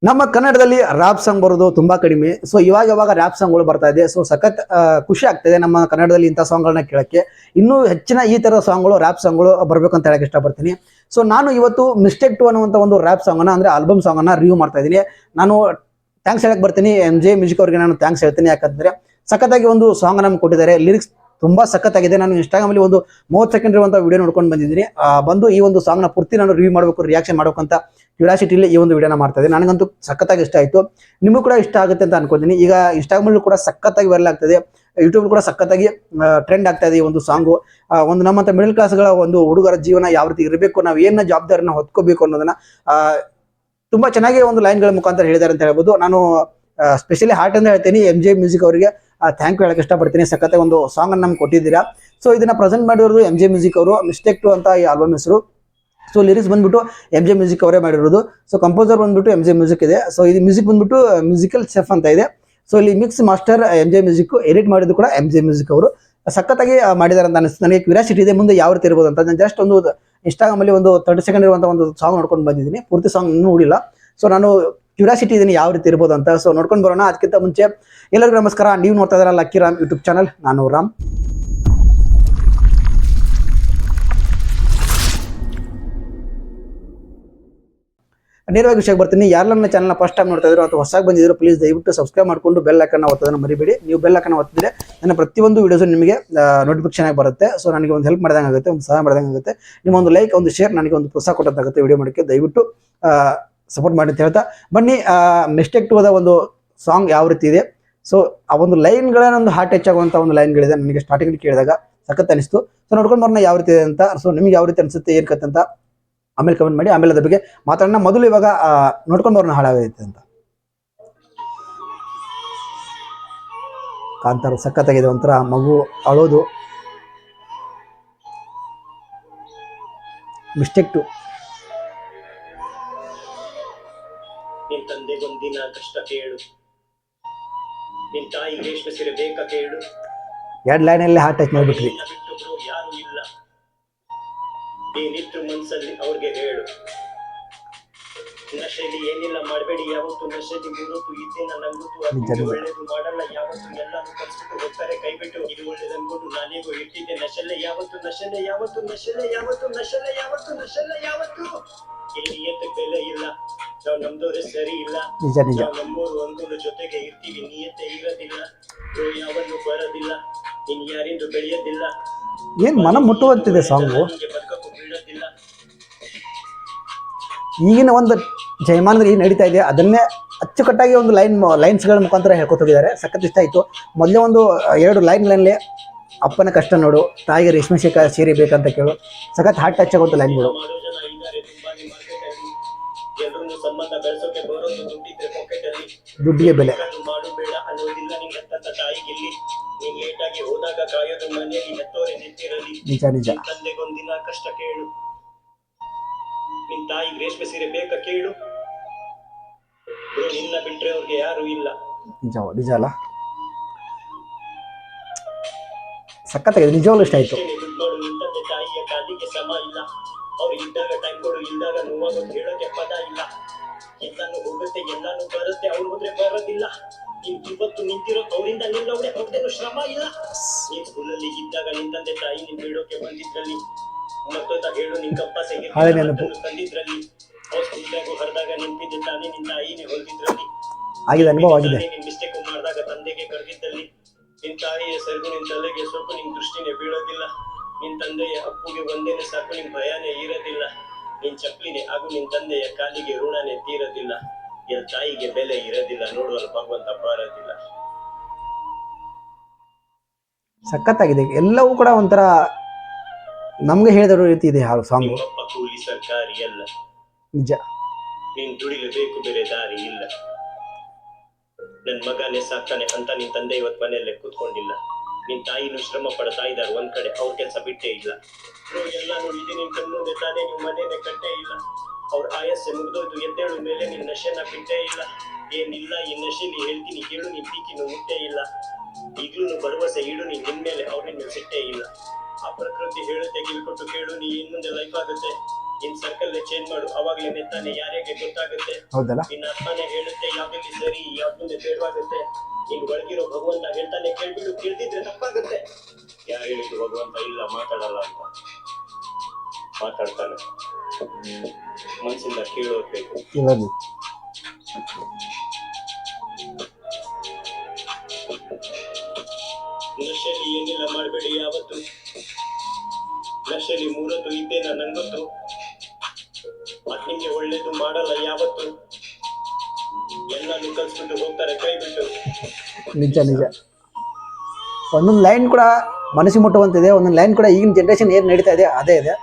ನಮ್ಮ ಕನ್ನಡದಲ್ಲಿ rap song ಬರೋದು ತುಂಬಾ ಕಡಿಮೆ. ಸೊ ಇವಾಗ ರ್ಯಾಪ್ ಸಾಂಗ್ಗಳು ಬರ್ತಾ ಇದೆ. ಸೊ ಸಖತ್ ಖುಷಿ ಆಗ್ತಿದೆ ನಮ್ಮ ಕನ್ನಡದಲ್ಲಿ ಇಂಥ ಸಾಂಗ್ಗಳನ್ನ ಕೇಳಕ್ಕೆ. ಇನ್ನೂ ಹೆಚ್ಚಿನ ಈ ತರ ಸಾಂಗ್ಗಳು ರ್ಯಾಪ್ ಸಾಂಗ್ಗಳು ಬರಬೇಕು ಅಂತ ಹೇಳಕ್ ಇಷ್ಟಪಡ್ತೀನಿ. ಸೊ ನಾನು ಇವತ್ತು ಮಿಸ್ಟೇಕ್ ಟು ಅನ್ನುವಂಥ ಒಂದು ರ್ಯಾಪ್ ಸಾಂಗ್ ಅಂದ್ರೆ ಆಲ್ಬಮ್ ಸಾಂಗ್ ಅನ್ನ ರಿವ್ಯೂ ಮಾಡ್ತಾ ಇದ್ದೀನಿ. ನಾನು ಥ್ಯಾಂಕ್ಸ್ ಹೇಳಕ್ ಬರ್ತೀನಿ MJ ಮ್ಯೂಸಿಕ್ ಅವರಿಗೆ. ನಾನು ಥ್ಯಾಂಕ್ಸ್ ಹೇಳ್ತೀನಿ, ಯಾಕಂದ್ರೆ ಸಖತ್ತಾಗಿ ಒಂದು ಸಾಂಗ್ ನಮ್ಗೆ ಕೊಟ್ಟಿದ್ದಾರೆ. ಲಿರಿಕ್ಸ್ ತುಂಬಾ ಸಖತ್ತಾಗಿದೆ. ನಾನು ಇನ್ಸ್ಟಾಗ್ರಾಮ್ ಅಲ್ಲಿ ಒಂದು 30 ಸೆಕೆಂಡ್ ಇರುವಂತಹ ವಿಡಿಯೋ ನೋಡ್ಕೊಂಡು ಬಂದಿದ್ದೀನಿ. ಬಂದು ಈ ಒಂದು ಸಾಂಗ್ ನ ಪೂರ್ತಿ ನಾನು ರಿವ್ಯೂ ಮಾಡಬೇಕು, ರಿಯಾಕ್ಷನ್ ಮಾಡಬೇಕು ಅಂತ ಕ್ಯೂರಿಯಾಸಿಟಿಲಿ ಈ ಒಂದು ವಿಡಿಯೋನ ಮಾಡ್ತಾ ಇದ್ದೀನಿ. ನನಗಂತೂ ಸಖತ್ತಾಗಿ ಇಷ್ಟ ಆಯಿತು, ನಿಮಗೂ ಕೂಡ ಇಷ್ಟ ಆಗುತ್ತೆ ಅಂತ ಅನ್ಕೋತೀನಿ. ಈಗ ಇನ್ಸ್ಟಾಗ್ರಾಮ್ ಅಲ್ಲೂ ಕೂಡ ಸಖತ್ತಾಗಿ ವೈರಲ್ ಆಗ್ತದೆ, ಯೂಟ್ಯೂಬ್ ಕೂಡ ಸಖತ್ತಾಗಿ ಟ್ರೆಂಡ್ ಆಗ್ತಾ ಇದೆ ಈ ಒಂದು ಸಾಂಗು. ಒಂದು ನಮ್ಮಂತ ಮಿಡಲ್ ಕ್ಲಾಸ್ಗಳ ಒಂದು ಹುಡುಗರ ಜೀವನ ಯಾವ ರೀತಿ ಇರಬೇಕು, ನಾವು ಏನ ಜವಾಬ್ದಾರಿನ ಹೊತ್ಕೋಬೇಕು ಅನ್ನೋದನ್ನ ತುಂಬಾ ಚೆನ್ನಾಗಿ ಒಂದು ಲೈನ್ಗಳ ಮುಖಾಂತರ ಹೇಳಿದ್ದಾರೆ ಅಂತ ಹೇಳ್ಬೋದು. ನಾನು ಸ್ಪೆಷಲಿ ಹಾರ್ಟ್ ಅಂತ ಹೇಳ್ತೀನಿ MJ ಮ್ಯೂಸಿಕ್ ಅವರಿಗೆ ಥ್ಯಾಂಕ್ ಯು ಹೇಳಕ್ ಇಷ್ಟಪಡ್ತೀನಿ. ಸಖತ್ತಾಗಿ ಒಂದು ಸಾಂಗ್ ಅನ್ನು ನಮ್ಗೆ ಕೊಟ್ಟಿದ್ದೀರಾ. ಸೊ ಇದನ್ನ ಪ್ರೆಸೆಂಟ್ ಮಾಡಿರೋದು MJ ಮ್ಯೂಸಿಕ್ ಅವರು. ಮಿಸ್ಟೇಕ್ ಟು ಅಂತ ಈ ಆಲ್ಬಮ್ ಹೆಸರು. ಸೊ ಲಿರಿಕ್ಸ್ ಬಂದ್ಬಿಟ್ಟು MJ ಮ್ಯೂಸಿಕ್ ಅವರೇ ಮಾಡಿರೋದು. ಸೊ ಕಂಪೋಸರ್ ಬಂದ್ಬಿಟ್ಟು MJ ಮ್ಯೂಸಿಕ್ ಇದೆ. ಸೊ ಇದು ಮ್ಯೂಸಿಕ್ ಬಂದ್ಬಿಟ್ಟು ಮ್ಯೂಸಿಕಲ್ ಚೆಫ್ ಅಂತ ಇದೆ. ಸೊ ಇಲ್ಲಿ mix master MJ music, edit ಮಾಡಿದ್ದು ಕೂಡ MJ ಮ್ಯೂಸಿಕ್ ಅವರು. ಸಖತ್ತಾಗಿ ಮಾಡಿದ್ದಾರೆ ಅಂತ ಅನಿಸ್ತು. ನನಗೆ ಕ್ಯೂರಿಯಾಸಿಟಿ ಇದೆ ಮುಂದೆ ಯಾವ ರೀತಿ ಇರ್ಬೋದು ಅಂತ. ನಾನು ಜಸ್ಟ್ ಒಂದು ಇನ್ಸ್ಟಾಗ್ರಾಮ್ ಅಲ್ಲಿ ಒಂದು 30 ಸೆಕೆಂಡ್ ಇರುವಂತಹ ಒಂದು ಸಾಂಗ್ ನೋಡ್ಕೊಂಡು ಬಂದಿದ್ದೀನಿ, ಪೂರ್ತಿ ಸಾಂಗ್ ಇನ್ನೂ ನೋಡಿಲ್ಲ. ಸೊ ನಾನು ಕ್ಯೂರಿಯಾಸಿಟಿ ಇದೀನಿ ಯಾವ ರೀತಿ ಇರ್ಬೋದು ಅಂತ. ಸೊ ನೋಡ್ಕೊಂಡು ಬರೋಣ. ಅದಕ್ಕಿಂತ ಮುಂಚೆ ಎಲ್ಲರಿಗೂ ನಮಸ್ಕಾರ. ನೀವು ನೋಡ್ತಾ ಇದ್ದೀರಾ ಲಕ್ಕಿ ರಾಮ್ ಯೂಟ್ಯೂಬ್ ಚಾನಲ್. ನಾನು ರಾಮ್. ನೇರವಾಗಿ ವಿಷಯಕ್ಕೆ ಬರ್ತೀನಿ. ಯಾರು ನನ್ನ ಚಾನಲ್ನ ಫಸ್ಟ್ ಟೈಮ್ ನೋಡ್ತಾ ಇದ್ರು ಅಥವಾ ಹೊಸದಾಗಿ ಬಂದಿದ್ರು, ಪ್ಲೀಸ್ ದಯವಿಟ್ಟು ಸಬ್ಸ್ಕ್ರೈಬ್ ಮಾಡಿಕೊಂಡು ಬೆಲ್ ಐಕನ್ ಒತ್ತೋದನ್ನ ಮರಿಬೇಡಿ. ನೀವು ಬೆಲ್ ಐಕನ್ ಒತ್ತಿದ್ರೆ ನನ್ನ ಪ್ರತಿಯೊಂದು ವಿಡಿಯೋಸ್ ನಿಮಗೆ ನೋಟಿಫಿಕೇಶನ್ ಆಗಿ ಬರುತ್ತೆ. ಸೊ ನನಗೆ ಒಂದು ಹೆಲ್ಪ್ ಮಾಡಿದಂಗೆ ಆಗುತ್ತೆ, ಒಂದು ಸಹಾಯ ಮಾಡಿದಂಗೆ ಆಗುತ್ತೆ. ನಿಮ್ಮ ಒಂದು ಲೈಕ್, ಒಂದು ಶೇರ್ ನನಗೆ ಒಂದು ಪ್ರೋತ್ಸಾಹ ಕೊಟ್ಟಂತಾಗುತ್ತೆ ವಿಡಿಯೋ ಮಾಡೋಕ್ಕೆ. ದಯವಿಟ್ಟು ಸಪೋರ್ಟ್ ಮಾಡಿ ಅಂತ ಹೇಳ್ತಾ ಬನ್ನಿ. ಮಿಸ್ಟೇಕ್ ಟು ಒಂದು ಸಾಂಗ್ ಯಾವ ರೀತಿ ಇದೆ. ಸೊ ಆ ಒಂದು ಲೈನ್ಗಳನ್ನ ಒಂದು ಹಾರ್ಟ್ ಟಚ್ ಆಗುವಂಥ ಒಂದು ಲೈನ್ಗಳಿದೆ. ನನಗೆ ಸ್ಟಾರ್ಟಿಂಗ್ ಕೇಳಿದಾಗ ಸಖತ್ ಅನಿಸ್ತು. ಸೊ ನೋಡ್ಕೊಂಡು ಬರೋಣ ಯಾವ ರೀತಿ ಇದೆ ಅಂತ. ಸೊ ನಿಮ್ಗೆ ಯಾವ ರೀತಿ ಅನಿಸುತ್ತೆ, ಏನು ಕತೆ ಅಂತ ಆಮೇಲೆ ಕಮೆಂಟ್ ಮಾಡಿ. ಆಮೇಲೆ ಅದ್ರ ಬಗ್ಗೆ ಮಾತಾಡೋಣ. ಮೊದಲು ಇವಾಗ ನೋಡ್ಕೊಂಡು ಬರೋಣ ಹಾಳಾಗೈತೆ ಅಂತ. ಕಾಂತಾರ ಸಖತ್ತಾಗಿದೆ, ಒಂಥರ ಮಗು ಅಳೋದು. Mistake to. ನಿನ್ ತಂದೆಗೊಂದಿನ ಕಷ್ಟ ಕೇಳು, ನಿನ್ ತಾಯಿ ರೇಷ್ಮೆ ಸೀರೆ ಬೇಕ ಕೇಳು. ಎರಡು ಲೈನಲ್ಲಿ ಹಾರ್ಟ್ ಟಚ್ ಮಾಡಿಬಿಟ್ರಿ. ಬಿಟ್ಟು ಯಾರು ಇಲ್ಲ, ಏನಿದ್ರು ಮನ್ಸಲ್ಲಿ ಅವ್ರಿಗೆ ಹೇಳು. ನಶೆಲಿ ಏನಿಲ್ಲ ಮಾಡಬೇಡಿ ಯಾವತ್ತು, ನಶೆಲಿ ಮೂರೊತ್ತು ಇದ್ದೇನ ನಂಗುತ್ತು. ಅದು ಒಳ್ಳೇದು ಮಾಡಲ್ಲ ಯಾವತ್ತು, ಎಲ್ಲಾನು ಕಲ್ಸ್ಬಿಟ್ಟು ಹೋಗ್ತಾರೆ ಕೈಬಿಟ್ಟು. ಇದು ಒಳ್ಳೇದು ಅನ್ಕೊಂಡು ನಾನೇಗೋ ಇಟ್ಟಿದ್ದೆ. ನಶೆಲೆ ಯಾವತ್ತು, ನಶೆಲೆ ಯಾವತ್ತು, ನಶೆಲೆ ಯಾವತ್ತು, ನಶೆಲೆ ಯಾವತ್ತು, ನಶೆಲೆ ಯಾವತ್ತು. ಇಲ್ಲಿ ನಿಯತ್ತಕ್ಕೆ ಬೆಲೆ ಇಲ್ಲ, ನಾವು ನಮ್ದವ್ರೆ ಸರಿ ಇಲ್ಲ. ನಾವು ನಮ್ಮೂರು ಅಂದ್ಕೊಂಡು ಜೊತೆಗೆ ಇರ್ತೀವಿ, ನಿಯತ್ತೆ ಇರೋದಿಲ್ಲ. ಯಾವನ್ನು ಬರೋದಿಲ್ಲ, ನೀನ್ ಯಾರಿಂದು ಬೆಳೆಯೋದಿಲ್ಲ. ಏನ್ ಮನ ಮುಟ್ಟುವಂತಿದೆ ಸಾಂಗು. ಬದುಕಕ್ಕೂ ಬೀಳೋದಿಲ್ಲ. ಈಗಿನ ಒಂದು ಜಯಮಾನದಲ್ಲಿ ಏನು ನಡೀತಾ ಇದೆ ಅದನ್ನೇ ಅಚ್ಚುಕಟ್ಟಾಗಿ ಒಂದು ಲೈನ್ಸ್ಗಳ ಮುಖಾಂತರ ಹೇಳ್ಕೊತ ಹೋಗಿದ್ದಾರೆ. ಸಖತ್ ಇಷ್ಟ ಆಯಿತು. ಮೊದಲೇ ಒಂದು 2 ಲೈನ್ಗಳಲ್ಲಿ ಅಪ್ಪನ ಕಷ್ಟ ನೋಡು, ತಾಯಿಗೆ ರೇಷ್ಮೆ ಸೀರೆ ಬೇಕಂತ ಕೇಳು. ಸಖತ್ ಹಾರ್ಟ್ ಟಚ್ ಆಗುವಂಥ ಲೈನ್ಗಳು. ಮಾಡೋ ಜನ ಇದ್ದಾರೆ ತುಂಬಾನೇ ಮಾರ್ಕೆಟ್ ಅಲ್ಲಿ. ಎಲ್ಲರೂ ಸಂಬಂಧ ಬೆಳೆಸೋಕೆ ಬರೋದು ದುಡ್ಡಿದ್ರೆ ಪಾಕೆಟ್ ಅಲ್ಲಿ. ದುಡ್ಡಿಗೆ ಬೆಲೆ ಮಾಡು ಬೇಡ ಅನ್ನೋದಿಲ್ಲ ನಿಂಗೆ ತನ್ನ ತಾಯಿಗಿಲ್ಲಿ. ನೀನ್ ಲೇಟ್ ಆಗಿ ಹೋದಾಗ ಕಾಯೋದು ಮನೆಯಲ್ಲಿ ಹೆತ್ತೋರೆ ನಿಂತಿರಲಿ. ನಿಜ ನಿಜ. ತಂದೆಗೊಂದಿನ ಕಷ್ಟ ಕೇಳು, ನಿನ್ ತಾಯಿ ರೇಷ್ಮೆ ಸೀರೆ ಬೇಕ ಕೇಳು. ನಿನ್ನ ಬಿಟ್ರೆ ಅವ್ರಿಗೆ ಯಾರು ಇಲ್ಲ. ನಿಜ ನಿಜ ಅಲ್ಲ, ಸಖತ್ತಾಗಿದೆ. ನಿಜವಾಗ್ಲೂ ಇಷ್ಟ ಆಯ್ತು. ನೋಡು ನಿನ್ ತಂದೆ ತಾಯಿಯ ಕಾಲಿಗೆ ಸಮ ಇಲ್ಲ. ಅವ್ರು ಇದ್ದಾಗ ಟೈಮ್ ಕೊಡು, ಇಲ್ದಾಗ ನೋವಾಗೋದು ಹೇಳೋಕೆ ಪದ ಇಲ್ಲ. ಎಲ್ಲಾನು ಹೋಗುತ್ತೆ, ಎಲ್ಲಾನು ಬರುತ್ತೆ, ಅವ್ರು ಹೋದ್ರೆ ಬರೋದಿಲ್ಲ. ನೀನ್ ಇವತ್ತು ನಿಂತಿರೋ ಅವರಿಂದ ನಿಲ್ಲವ್ರೆ ಹೋಗ್ದೇನು ಶ್ರಮ ಇಲ್ಲ. ನೀನ್ ಸ್ಕೂಲಲ್ಲಿ ಇದ್ದಾಗ ನಿನ್ ತಂದೆ ತಾಯಿ ನಿನ್ ಬಿಡೋಕೆ ಬಂದಿದ್ರಲ್ಲಿ. ಮತ್ತೊಂದ ಹೇಳು ನಿನ್ ಕಪ್ಪ ತಂದಿದ್ರಲ್ಲಿ. ಅವ್ರು ಸ್ಕೂಲ್ನಾಗು ಹರಿದಾಗ ನಿಂತಿದ್ದೆ ತಾನೇ ನಿನ್ ತಾಯಿನೇ ಹೊಲ್ದಿದ್ರಲ್ಲಿ. ಆಗಿದೆ, ಅನುಭವ ಆಗಿದೆ. ನಿನ್ ಮಿಸ್ಟೇಕ್ ಮಾಡಿದಾಗ ತಂದೆಗೆ ಕರೆದಿದ್ದಲ್ಲಿ. ನಿನ್ ತಾಯಿಯ ಸರ್ಗು ನಿನ್ ತಲೆಗೆ ಸ್ವಲ್ಪ ನಿನ್ ದೃಷ್ಟಿನೇ ಬೀಳೋದಿಲ್ಲ. ನಿನ್ ತಂದೆಯ ಅಪ್ಪುಗೆ ಒಂದೇನೆ ಸಾಕು, ನಿನ್ ಭಯನೇ ಇರೋದಿಲ್ಲ. ನಿನ್ ಚಪ್ಲಿನೇ ಹಾಗೂ ನಿನ್ ತಂದೆಯ ಕಾಲಿಗೆ ಋಣನೇ ತೀರೋದಿಲ್ಲ. ಎಲ್ ತಾಯಿಗೆ ಬೆಲೆ ಇರೋದಿಲ್ಲ, ನೋಡುವಲ್ಲಿ ಭಗವಂತ ಬಾರೋದಿಲ್ಲ. ಸಖತ್ತಾಗಿದೆ. ಎಲ್ಲವೂ ಕೂಡ ಒಂಥರ ನಮ್ಗೆ ಹೇಳಿದ ರೀತಿ ಇದೆ ಆ ಸಾಂಗು. ನಿಮ್ಮಪ್ಪ ಕೂಲಿ ಸರ್ಕಾರಿ ಅಲ್ಲ, ನಿಜ. ನೀನ್ ದುಡಿಲೇಬೇಕು, ಬೇರೆ ದಾರಿ ಇಲ್ಲ. ನನ್ ಮಗನೇ ಸಾಕ್ತಾನೆ ಅಂತ ನಿನ್ ತಂದೆ ಇವತ್ ಮನೆಯಲ್ಲೇ ಕೂತ್ಕೊಂಡಿಲ್ಲ. ನಿನ್ ತಾಯಿನೂ ಶ್ರಮ ಪಡ್ತಾ ಇದ್ದಾರೆ ಒಂದ್ ಕಡೆ, ಅವ್ರ ಕೆಲ್ಸ ಬಿಟ್ಟೇ ಇಲ್ಲ. ಎಲ್ಲಾನು ಇದೆ ನಿನ್ ಕಣ್ಣುಂದೆ ತಾನೇ, ನೀವು ಮನೇನೆ ಕಟ್ಟೇ ಇಲ್ಲ. ಅವ್ರ ಆಯಸ್ಸೆ ಮುಗ್ದೋಯ್ತು, ಎದ್ದೇಳು ಮೇಲೆ ನಿನ್ ನಶೆನ ಬಿಟ್ಟೇ ಇಲ್ಲ. ಏನಿಲ್ಲ ಈ ನಶೆಲಿ ಹೇಳ್ತೀನಿ ಕೇಳು, ನಿನ್ ಪೀಕಿನೂ ಮುಟ್ಟೇ ಇಲ್ಲ. ಈಗ್ಲೂ ಭರವಸೆ ಇಡು, ನೀನ್ ನಿನ್ಮೇಲೆ ಅವ್ರ ನಿನ್ ಸಿಟ್ಟೇ ಇಲ್ಲ. ಆ ಪ್ರಕೃತಿ ಹೇಳುತ್ತೆ ಕಿವಿಕೊಟ್ಟು ಕೇಳು, ನೀ ಇನ್ ಮುಂದೆ ಲೈಫ್ ಆಗುತ್ತೆ. ನಿನ್ ಸರ್ಕಲ್ ಚೇಂಜ್ ಮಾಡು, ಅವಾಗ್ಲೇನೆ ತಾನೆ ಯಾರಿಗೆ ಗೊತ್ತಾಗುತ್ತೆ. ಹೌದಲ್ಲ? ನಿನ್ನ ಆತ್ಮನೇ ಹೇಳುತ್ತೆ ಯಾವ್ದಲ್ಲಿ ಸರಿ ಯಾವ್ದು ಬೇಡವಾಗುತ್ತೆ. ನಿನ್ ಒಳಗಿರೋ ಭಗವಂತ ಹೇಳ್ತಾನೆ ಕೇಳ್ಬಿಡು, ಕೇಳ್ತಿದ್ರೆ ತಪ್ಪಾಗುತ್ತೆ. ಯಾರು ಹೇಳಿದ್ರು ಭಗವಂತ ಇಲ್ಲ ಮಾತಾಡಲ್ಲ ಅಂತ? ಮಾತಾಡ್ತಾನೆ, ಮನ್ಸಿಂದ ಕೇಳೋದ್ ಬೇಕು. ನಶೆಲಿ ಏನಿಲ್ಲ ಮಾಡ್ಬೇಡಿ ಯಾವತ್ತು, ನಶೆಲಿ ಮೂರತ್ತು ಇದ್ದೇನ ನಂಗೊತ್ತು. ಅದ್ ನಿಮ್ಗೆ ಒಳ್ಳೇದು ಮಾಡಲ್ಲ ಯಾವತ್ತು, ಎಲ್ಲಾನು ಕಲ್ಸ್ಬಿಟ್ಟು ಹೋಗ್ತಾರೆ ಕೈ ಬಿಟ್ಟು. ನಿಜ ನಿಜ. ಒಂದೊಂದು ಲೈನ್ ಕೂಡ ಮನಸ್ಸಿಗೆ ಮುಟ್ಟುವಂತಿದೆ, ಒಂದೊಂದು ಲೈನ್ ಕೂಡ ಈಗಿನ ಜನ್ರೇಷನ್ ಏನು ನಡೀತಾ ಇದೆ ಅದೇ ಇದೆ.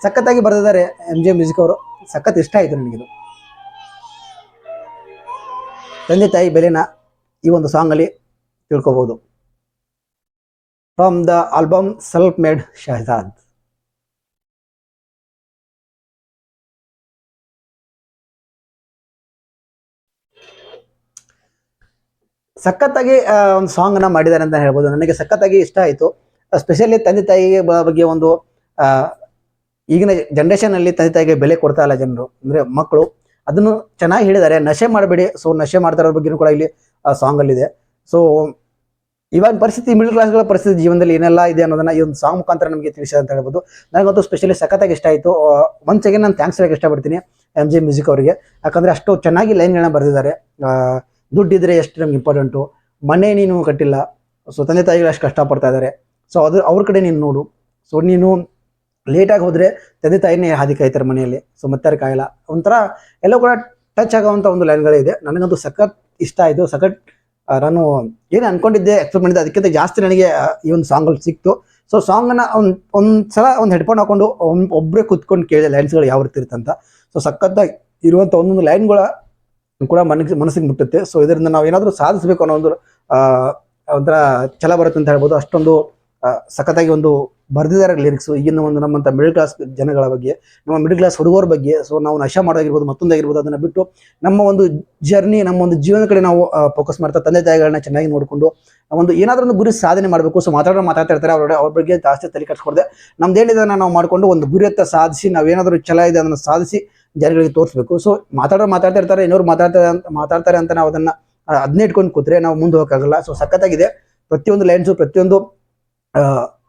ಸಖತ್ತಾಗಿ ಬರೆದಿದ್ದಾರೆ MJ ಮ್ಯೂಸಿಕ್ ಅವರು. ಸಖತ್ ಇಷ್ಟ ಆಯಿತು ನನಗಿದು. ತಂದೆ ತಾಯಿ ಬೆಲೆನ ಈ ಒಂದು ಸಾಂಗಲ್ಲಿ ತಿಳ್ಕೊಬೋದು. From the album self made Shahzad. ಸಖತ್ತಾಗಿ ಒಂದು ಸಾಂಗ್ನ ಮಾಡಿದ್ದಾರೆ ಅಂತ ಹೇಳ್ಬೋದು. ನನಗೆ ಸಖತ್ತಾಗಿ ಇಷ್ಟ ಆಯಿತು. ಸ್ಪೆಷಲಿ ತಂದೆ ತಾಯಿಗೆ ಬಗ್ಗೆ ಒಂದು ಈಗಿನ ಜನ್ರೇಷನಲ್ಲಿ ತಂದೆ ತಾಯಿಗೆ ಬೆಲೆ ಕೊಡ್ತಾ ಇಲ್ಲ ಜನರು, ಅಂದರೆ ಮಕ್ಕಳು. ಅದನ್ನು ಚೆನ್ನಾಗಿ ಹೇಳಿದ್ದಾರೆ. ನಶೆ ಮಾಡಬೇಡಿ. ಸೊ ನಶೆ ಮಾಡ್ತಾರೋ ಬಗ್ಗೆನೂ ಕೂಡ ಇಲ್ಲಿ ಸಾಂಗಲ್ಲಿದೆ. ಸೊ ಇವಾಗ ಪರಿಸ್ಥಿತಿ, ಮಿಡಲ್ ಕ್ಲಾಸ್ಗಳ ಪರಿಸ್ಥಿತಿ ಜೀವನದಲ್ಲಿ ಏನೆಲ್ಲ ಇದೆ ಅನ್ನೋದನ್ನ ಈ ಒಂದು ಸಾಂಗ್ ಮುಖಾಂತರ ನಮಗೆ ತಿಳಿಸಿದೆ ಅಂತ ಹೇಳ್ಬೋದು. ನನಗಂತೂ ಸ್ಪೆಷಲಿ ಸಖತ್ತಾಗಿ ಇಷ್ಟ ಆಯಿತು. ಒನ್ಸ್ ಅಗೇನ್ ನಾನು ಥ್ಯಾಂಕ್ಸ್ ಹೇಳಕ್ಕೆ ಇಷ್ಟಪಡ್ತೀನಿ MJ ಮ್ಯೂಸಿಕ್ ಅವರಿಗೆ. ಯಾಕಂದರೆ ಅಷ್ಟು ಚೆನ್ನಾಗಿ ಲೈನ್ಗಳನ್ನ ಬರೆದಿದ್ದಾರೆ. ದುಡ್ಡಿದ್ರೆ ಎಷ್ಟು ನಮ್ಗೆ ಇಂಪಾರ್ಟೆಂಟು, ಮನೆ ನೀನು ಕಟ್ಟಿಲ್ಲ, ಸೊ ತಂದೆ ತಾಯಿಗಳು ಅಷ್ಟು ಕಷ್ಟಪಡ್ತಾ ಇದ್ದಾರೆ, ಸೊ ಅದು ಅವ್ರ ಕಡೆ ನೀನು ನೋಡು. ಸೊ ನೀನು ಲೇಟಾಗಿ ಹೋದರೆ ತಂದೆ ತಾಯಿನೇ ಹಾದಿ ಕಾಯ್ತಾರೆ ಮನೆಯಲ್ಲಿ, ಸೊ ಮತ್ತೆ ಕಾಯಲ್ಲ. ಒಂಥರ ಎಲ್ಲ ಕೂಡ ಟಚ್ ಆಗೋವಂಥ ಒಂದು ಲೈನ್ಗಳಿದೆ. ನನಗಂತೂ ಸಖತ್ ಇಷ್ಟ ಆಯಿತು. ಸಖತ್ ನಾನು ಏನು ಅನ್ಕೊಂಡಿದ್ದೆ, ಎಕ್ಸ್ಪೆಕ್ಟ್ ಮಾಡಿದ್ದೆ ಅದಕ್ಕಿಂತ ಜಾಸ್ತಿ ನನಗೆ ಈ ಒಂದು ಸಾಂಗಲ್ಲಿ ಸಿಕ್ತು. ಸೊ ಸಾಂಗನ್ನು ಒಂದು ಸಲ ಒಂದು ಹೆಡ್ಫೋನ್ ಹಾಕೊಂಡು ಒಬ್ಬರೇ ಕೂತ್ಕೊಂಡು ಕೇಳಿದೆ ಲೈನ್ಸ್ಗಳು ಯಾವ ರೀತಿ ಇರುತ್ತಂತ. ಸೊ ಸಖತ್ತಾಗಿ ಇರುವಂಥ ಒಂದೊಂದು ಲೈನ್ಗಳ ಕೂಡ ಮನಸ್ಸಿಗೆ ಮುಟ್ಟುತ್ತೆ. ಸೊ ಇದರಿಂದ ನಾವು ಏನಾದರೂ ಸಾಧಿಸಬೇಕು ಅನ್ನೋ ಒಂದು ಒಂಥರ ಛಲ ಬರುತ್ತೆ ಅಂತ ಹೇಳ್ಬೋದು. ಅಷ್ಟೊಂದು ಸಖತ್ತಾಗಿ ಒಂದು ಬರೆದಿದ್ದಾರೆ ಲಿರಿಕ್ಸು. ಈಗಿನ ಒಂದು ನಮ್ಮಂಥ ಮಿಡಲ್ ಕ್ಲಾಸ್ ಜನಗಳ ಬಗ್ಗೆ, ನಮ್ಮ ಮಿಡಲ್ ಕ್ಲಾಸ್ ಹುಡುಗರ ಬಗ್ಗೆ. ಸೊ ನಾವು ನಶೆ ಮಾಡೋದಾಗಿರ್ಬೋದು, ಮತ್ತೊಂದಾಗಿರ್ಬೋದು, ಅದನ್ನು ಬಿಟ್ಟು ನಮ್ಮ ಒಂದು ಜರ್ನಿ, ನಮ್ಮ ಒಂದು ಜೀವನದ ಕಡೆ ನಾವು ಫೋಕಸ್ ಮಾಡ್ತಾ ತಂದೆ ತಾಯಿಗಳನ್ನ ಚೆನ್ನಾಗಿ ನೋಡಿಕೊಂಡು ಒಂದು ಏನಾದರೂ ಒಂದು ಗುರಿ ಸಾಧನೆ ಮಾಡಬೇಕು. ಸೊ ಮಾತಾಡ್ತಾ ಇರ್ತಾರೆ, ಅವ್ರ ಬಗ್ಗೆ ಜಾಸ್ತಿ ತಲೆ ಕಟ್ಸ್ಕೊಡ್ದೆ ನಮ್ದು ಏನಿದೆ ನಾವು ಮಾಡಿಕೊಂಡು ಒಂದು ಗುರಿಯತ್ತ ಸಾಧಿಸಿ, ನಾವೇನಾದರೂ ಛಲ ಇದೆ ಅದನ್ನು ಸಾಧಿಸಿ ಜನಗಳಿಗೆ ತೋರಿಸ್ಬೇಕು. ಸೊ ಮಾತಾಡ್ತಾ ಇರ್ತಾರೆ, ಇನ್ನೊರು ಮಾತಾಡ್ತಾರೆ ಅಂತ ನಾವು ಅದನ್ನೇ ಇಟ್ಕೊಂಡು ಕೂತ್ರೆ ನಾವು ಮುಂದೆ ಹೋಗೋಕ್ಕಾಗಲ್ಲ. ಸೊ ಸಖತ್ತಾಗಿದೆ ಪ್ರತಿಯೊಂದು ಲೈನ್ಸು, ಪ್ರತಿಯೊಂದು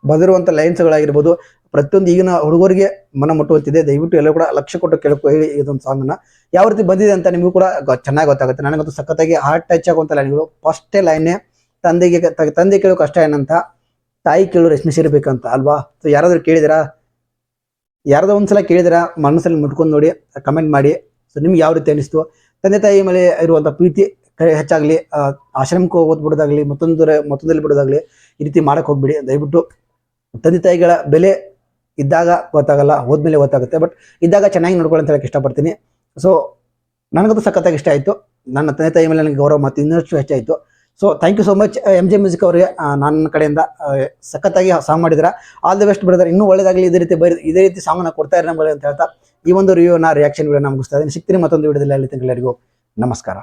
ಬರೆದಿರುವಂಥ ಲೈನ್ಸ್ಗಳಾಗಿರ್ಬೋದು, ಪ್ರತಿಯೊಂದು ಈಗಿನ ಹುಡುಗರಿಗೆ ಮನ ಮುಟ್ಟುವಂತಿದೆ. ದಯವಿಟ್ಟು ಎಲ್ಲರೂ ಕೂಡ ಲಕ್ಷ್ಯ ಕೊಟ್ಟು ಕೇಳ್ಕೊ ಹೇಳಿ ಇದೊಂದು ಸಾಂಗನ್ನ ಯಾವ ರೀತಿ ಬಂದಿದೆ ಅಂತ ನಿಮಗೂ ಕೂಡ ಚೆನ್ನಾಗಿ ಗೊತ್ತಾಗುತ್ತೆ. ನನಗಂತೂ ಸಖತ್ತಾಗಿ ಹಾರ್ಟ್ ಟಚ್ ಆಗುವಂಥ ಲೈನ್ಗಳು. ಫಸ್ಟೇ ಲೈನೇ ತಂದೆ ಕೇಳೋ ಕಷ್ಟ ಏನಂತ, ತಾಯಿ ಕೇಳೋ ರೇಷ್ಮೆ ಸೀರೆ ಬೇಕಂತ ಅಲ್ವಾ? ಸೊ ಯಾರಾದರೂ ಕೇಳಿದಿರಾ? ಯಾರ್ದೋ ಒಂದ್ಸಲ ಕೇಳಿದಿರಾ? ಮನಸ್ಸಲ್ಲಿ ಮುಟ್ಕೊಂಡು ನೋಡಿ, ಕಮೆಂಟ್ ಮಾಡಿ. ಸೊ ನಿಮ್ಗೆ ಯಾವ ರೀತಿ ಅನಿಸ್ತು? ತಂದೆ ತಾಯಿ ಮೇಲೆ ಇರುವಂಥ ಪ್ರೀತಿ ಹೆಚ್ಚಾಗಲಿ, ಆಶ್ರಮಕ್ಕೆ ಓದ್ಬಿಡೋದಾಗಲಿ, ಮತ್ತೊಂದಲ್ಲಿ ಬಿಡೋದಾಗಲಿ, ಈ ರೀತಿ ಮಾಡಕ್ಕೆ ಹೋಗ್ಬಿಡಿ. ದಯವಿಟ್ಟು ತಂದೆ ತಾಯಿಗಳ ಬೆಲೆ ಇದ್ದಾಗ ಗೊತ್ತಾಗಲ್ಲ, ಹೋದ್ಮೇಲೆ ಗೊತ್ತಾಗುತ್ತೆ. ಬಟ್ ಇದ್ದಾಗ ಚೆನ್ನಾಗಿ ನೋಡ್ಕೊಳ್ಳಿ ಅಂತ ಹೇಳಕ್ಕೆ ಇಷ್ಟಪಡ್ತೀನಿ. ಸೊ ನನಗಂತೂ ಸಖತ್ತಾಗಿ ಇಷ್ಟ ಆಯಿತು. ನನ್ನ ತಂದೆ ತಾಯಿ ಮೇಲೆ ನನಗೆ ಗೌರವ ಮತ್ತು ಇನ್ನಷ್ಟು ಹೆಚ್ಚಾಯಿತು. So thank you so much MJ music ಅವರಿಗೆ. ನನ್ನ ಕಡೆಯಿಂದ ಸಖತ್ತಾಗಿ ಸಾಂಗ್ ಮಾಡಿದ್ರೆ ಆಲ್ ದಿ ಬೆಸ್ಟ್ ಬ್ರದರ್. ಇನ್ನೂ ಒಳ್ಳೆಯದಾಗಲಿ, ಇದೇ ರೀತಿ ಸಾಂಗನ್ನ ಕೊಡ್ತಾ ಇರೋ ನಮ್ಮಲ್ಲಿ ಅಂತ ಹೇಳ್ತಾ ಈ ಒಂದು ರಿವ್ಯೂನ ರಿಯಾಕ್ಷನ್ ವಿಡಿಯೋನ ಮುಗಿಸ್ತಾ ಇದ್ದೀನಿ. ಸಿಗ್ತೀನಿ ಮತ್ತೊಂದು ವಿಡಿಯೋದಲ್ಲಿ. ಅಲ್ಲಿ ಎಲ್ಲರಿಗೂ ನಮಸ್ಕಾರ.